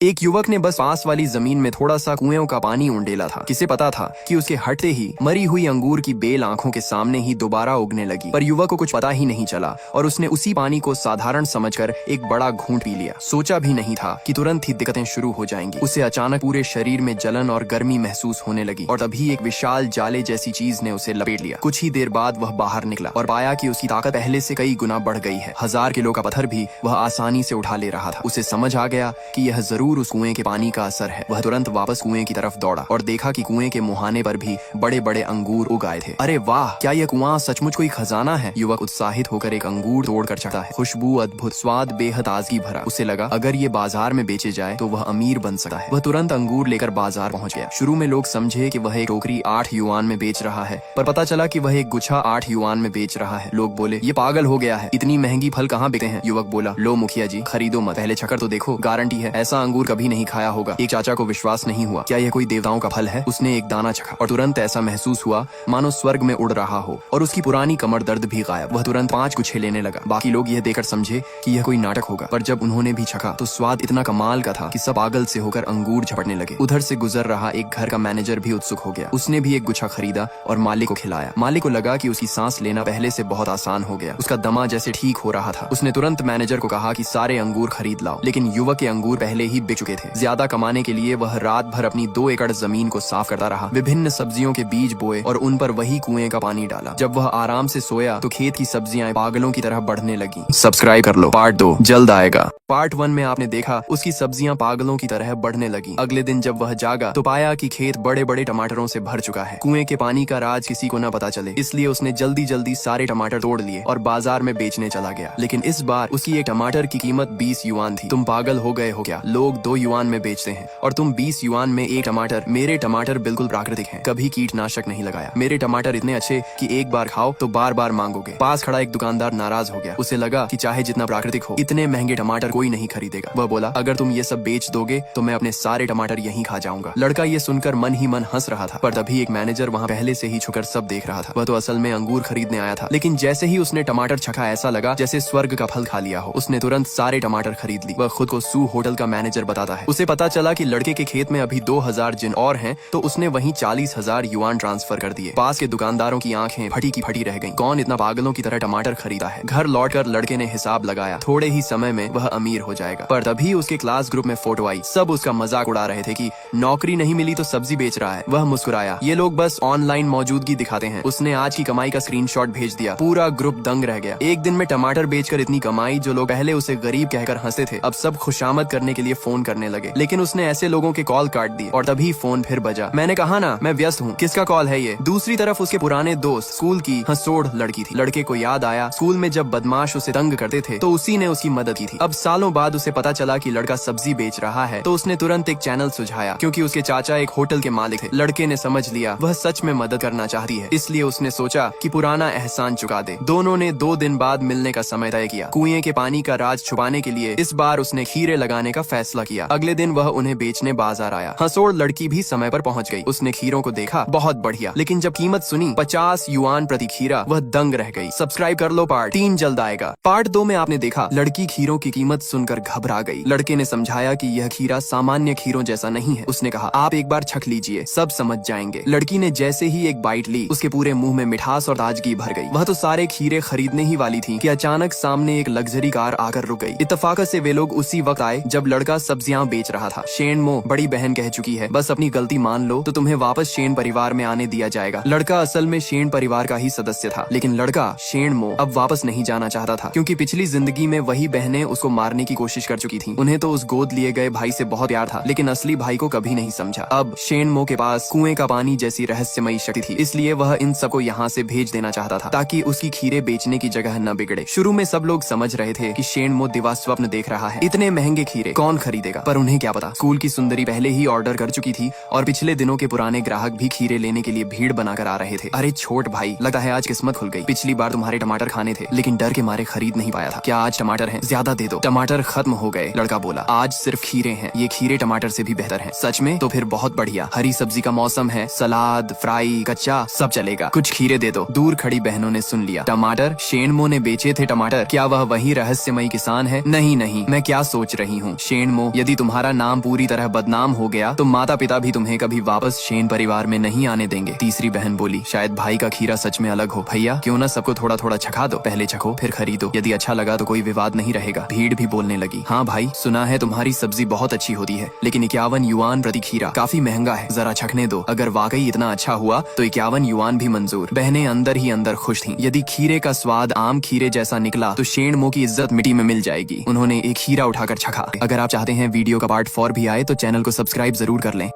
एक युवक ने बस पास वाली जमीन में थोड़ा सा कुएं का पानी उंडेला था। किसे पता था कि उसके हटते ही मरी हुई अंगूर की बेल आंखों के सामने ही दोबारा उगने लगी। पर युवक को कुछ पता ही नहीं चला और उसने उसी पानी को साधारण समझकर एक बड़ा घूंट पी लिया। सोचा भी नहीं था कि तुरंत ही दिक्कतें शुरू हो जाएंगी। उसे अचानक पूरे शरीर में जलन और गर्मी महसूस होने लगी और तभी एक विशाल जाले जैसी चीज ने उसे लपेट लिया। कुछ ही देर बाद वह बाहर निकला और पाया कि उसकी ताकत पहले से कई गुना बढ़ गई है। 1000 किलो का पत्थर भी वह आसानी से उठा ले रहा था। उसे समझ आ गया कि यह जरूर उस कुएं के पानी का असर है। वह तुरंत वापस कुएं की तरफ दौड़ा और देखा कि कुएं के मुहाने पर भी बड़े बड़े अंगूर उग आए थे। अरे वाह, क्या यह कुआं सचमुच कोई खजाना है? युवक उत्साहित होकर एक अंगूर तोड़कर चढ़ा है। खुशबू अद्भुत, स्वाद बेहद ताजगी भरा। उसे लगा अगर ये बाजार में बेचे जाए तो वह अमीर बन सकता है। वह तुरंत अंगूर लेकर बाजार पहुंच गया। शुरू में लोग समझे कि वह एक टोकरी 8 युआन में बेच रहा है, पर पता चला कि वह एक गुच्छा 8 युआन में बेच रहा है। लोग बोले ये पागल हो गया है, इतनी महंगी फल कहाँ बिकते हैं? युवक बोला लो मुखिया जी, खरीदो मत, पहले चखकर तो देखो, गारंटी है ऐसा अंगूर कभी नहीं खाया होगा। एक चाचा को विश्वास नहीं हुआ, क्या यह कोई देवताओं का फल है? उसने एक दाना चखा और तुरंत ऐसा महसूस हुआ मानो स्वर्ग में उड़ रहा हो और उसकी पुरानी कमर दर्द भी गायब। वह तुरंत 5 गुच्छे लेने लगा। बाकी लोग यह देखकर समझे कि यह कोई नाटक होगा, पर जब उन्होंने भी चखा तो स्वाद इतना कमाल का था कि सब पागल से होकर अंगूर झपटने लगे। उधर से गुजर रहा एक घर का मैनेजर भी उत्सुक हो गया। उसने भी एक गुच्छा खरीदा और मालिक को खिलाया। मालिक को लगा कि उसकी सांस लेना पहले से बहुत आसान हो गया। उसका दमा जैसे ठीक हो रहा था। उसने तुरंत मैनेजर को कहा कि सारे अंगूर खरीद लाओ। लेकिन युवक के अंगूर पहले ही बिक चुके थे। ज्यादा कमाने के लिए वह रात भर अपनी 2 एकड़ जमीन को साफ करता रहा। विभिन्न सब्जियों के बीज बोए और उन पर वही कुएं का पानी डाला। जब वह आराम से सोया तो खेत की सब्जियां पागलों की तरह बढ़ने लगी। सब्सक्राइब कर लो, पार्ट 2 जल्द आएगा। पार्ट 1 में आपने देखा उसकी सब्जियां पागलों की तरह बढ़ने लगी। अगले दिन जब वह जागा तो पाया कि खेत बड़े बड़े टमाटरों से भर चुका है। कुएं के पानी का राज किसी को न पता चले, इसलिए उसने जल्दी जल्दी सारे टमाटर तोड़ लिए और बाजार में बेचने चला गया। लेकिन इस बार उसकी एक टमाटर की कीमत 20 युआन थी। तुम पागल हो गए हो क्या? लोग 2 युआन में बेचते हैं और तुम 20 युआन में एक टमाटर। मेरे टमाटर बिल्कुल प्राकृतिक हैं, कभी कीटनाशक नहीं लगाया। मेरे टमाटर इतने अच्छे कि एक बार खाओ तो बार बार मांगोगे। पास खड़ा एक दुकानदार नाराज हो गया। उसे लगा कि चाहे जितना प्राकृतिक हो, इतने महंगे टमाटर कोई नहीं खरीदेगा। वह बोला अगर तुम ये सब बेच दोगे तो मैं अपने सारे टमाटर यहीं खा जाऊंगा। लड़का ये सुनकर मन ही मन हंस रहा था, पर तभी एक मैनेजर वहाँ पहले से ही छुकर सब देख रहा था। वह तो असल में अंगूर खरीदने आया था, लेकिन जैसे ही उसने टमाटर चखा ऐसा लगा जैसे स्वर्ग का फल खा लिया हो। उसने तुरंत सारे टमाटर खरीद ली। वह खुद को सू होटल का मैनेजर बताता है। उसे पता चला कि लड़के के खेत में अभी 2000 जिन और हैं, तो उसने वहीं 40,000 युआन ट्रांसफर कर दिए। पास के दुकानदारों की आंखें फटी की फटी रह गईं। कौन इतना पागलों की तरह टमाटर खरीदा है? घर लौटकर लड़के ने हिसाब लगाया, थोड़े ही समय में वह अमीर हो जाएगा। पर तभी उसके क्लास ग्रुप में फोटो आई। सब उसका मजाक उड़ा रहे थे कि नौकरी नहीं मिली तो सब्जी बेच रहा है। वह मुस्कुराया, ये लोग बस ऑनलाइन मौजूदगी दिखाते हैं। उसने आज की कमाई का स्क्रीनशॉट भेज दिया। पूरा ग्रुप दंग रह गया। एक दिन में टमाटर बेचकर इतनी कमाई। जो लोग पहले उसे गरीब कहकर हंसते थे, अब सब खुशामद करने के लिए फोन करने लगे। लेकिन उसने ऐसे लोगों के कॉल काट दिए और तभी फोन फिर बजा। मैंने कहा ना मैं व्यस्त हूँ, किसका कॉल है ये? दूसरी तरफ उसके पुराने दोस्त, स्कूल की हंसोड़ लड़की थी। लड़के को याद आया स्कूल में जब बदमाश उसे तंग करते थे तो उसी ने उसकी मदद की थी। अब सालों बाद उसे पता चला कि लड़का सब्जी बेच रहा है, तो उसने तुरंत एक चैनल सुझाया। क्योंकि उसके चाचा एक होटल के मालिक थे। लड़के ने समझ लिया वह सच में मदद करना चाहती है, इसलिए उसने सोचा कि पुराना एहसान चुका दे। दोनों ने 2 दिन बाद मिलने का समय तय किया। कुएं के पानी का राज छुपाने के लिए इस बार उसने खीरे लगाने का फैसला किया। अगले दिन वह उन्हें बेचने बाजार आया। हंसोड़ लड़की भी समय पर पहुंच गई। उसने खीरों को देखा, बहुत बढ़िया, लेकिन जब कीमत सुनी 50 युआन प्रति खीरा, वह दंग रह गई। सब्सक्राइब कर लो, पार्ट 3 जल्द आएगा। पार्ट 2 में आपने देखा लड़की खीरों की कीमत सुनकर घबरा गई। लड़के ने समझाया कि यह खीरा सामान्य खीरों जैसा नहीं है। उसने कहा आप एक बार छक लीजिए, सब समझ जाएंगे। लड़की ने जैसे ही एक बाइट ली, उसके पूरे मुंह में मिठास और ताजगी भर गई। वह तो सारे खीरे खरीदने ही वाली थी कि अचानक सामने एक लग्जरी कार आकर रुक गई। इत्तेफाक से वे लोग उसी वक्त आए जब लड़का सब्जियां बेच रहा था। शेनमो, बड़ी बहन कह चुकी है, बस अपनी गलती मान लो तो तुम्हें वापस शेन परिवार में आने दिया जाएगा। लड़का असल में शेन परिवार का ही सदस्य था, लेकिन लड़का शेनमो अब वापस नहीं जाना चाहता था, क्योंकि पिछली जिंदगी में वही बहनें उसको मारने की कोशिश कर चुकी थी। उन्हें तो उस गोद लिए गए भाई से बहुत प्यार था, लेकिन असली भाई को कभी नहीं समझा। अब शेनमो के पास कुएं का पानी जैसी रहस्यमयी शक्ति थी, इसलिए वह इन सबको यहाँ से भेज देना चाहता था ताकि उसकी खीरे बेचने की जगह न बिगड़े। शुरू में सब लोग समझ रहे थे कि शेनमो दिवा स्वप्न देख रहा है। इतने महंगे खीरे कौन खरीदेगा? पर उन्हें क्या पता, स्कूल की सुंदरी पहले ही ऑर्डर कर चुकी थी और पिछले दिनों के पुराने ग्राहक भी खीरे लेने के लिए भीड़ बनाकर आ रहे थे। अरे छोट भाई, लगता है आज किस्मत खुल गई। पिछली बार तुम्हारे टमाटर खाने थे, लेकिन डर के मारे खरीद नहीं पाया था। क्या आज टमाटर हैं? ज्यादा दे दो। टमाटर खत्म हो गए। लड़का बोला आज सिर्फ खीरे हैं, ये खीरे टमाटर से भी बेहतर हैं। सच में? तो फिर बहुत बढ़िया, हरी सब्जी का मौसम है, सलाद, फ्राई, कच्चा सब चलेगा। कुछ खीरे दे दो। दूर खड़ी बहनों ने सुन लिया। टमाटर? शेणमो ने बेचे थे टमाटर? क्या वह वही रहस्यमयी किसान है? नहीं नहीं, मैं क्या सोच रही हूँ शेणमो, यदि तुम्हारा नाम पूरी तरह बदनाम हो गया तो माता पिता भी तुम्हें कभी वापस शेन परिवार में नहीं आने देंगे। तीसरी बहन बोली, शायद भाई का खीरा सच में अलग हो। भैया क्यों ना सबको थोड़ा थोड़ा चखा दो, पहले चखो फिर खरीदो, यदि अच्छा लगा तो कोई विवाद नहीं रहेगा। भीड़ भी बोलने लगी, हाँ भाई सुना है तुम्हारी सब्जी बहुत अच्छी होती है, लेकिन 51 युआन प्रति खीरा काफी महंगा है, जरा चखने दो, अगर वाकई इतना अच्छा हुआ तो 51 युआन भी मंजूर। बहनें अंदर ही अंदर खुश थीं। यदि खीरे का स्वाद आम खीरे जैसा निकला तो शेणमो की इज्जत मिट्टी में मिल जाएगी। उन्होंने एक खीरा उठाकर चखा। अगर आप चाहते हैं वीडियो का पार्ट 4 भी आए तो चैनल को सब्सक्राइब जरूर कर लें।